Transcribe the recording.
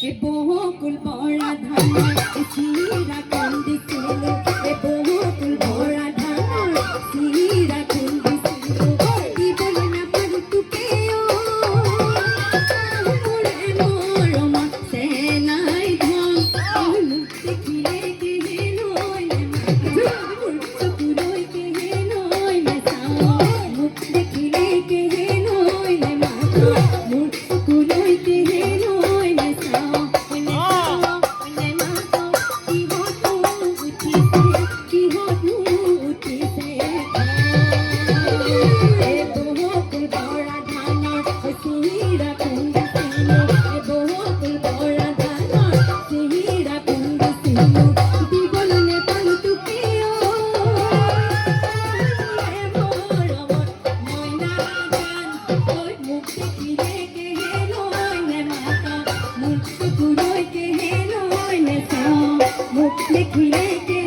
এ বহুকুল বড়া ধানা সিরা কান্দি ছিল এ বহুকুল বড়া ধানা সিরা কান্দি ছিল কি বলে না পারু তুকেও মোরে মোর মতে নাই ধন মুক্তি খিলে কে নয় মুক্তি কুলই কে নয় মেসা মুক্তি খিলে কে নয় মেসা মুক্তি কুলই কে নয় মেসা मुख में खिले के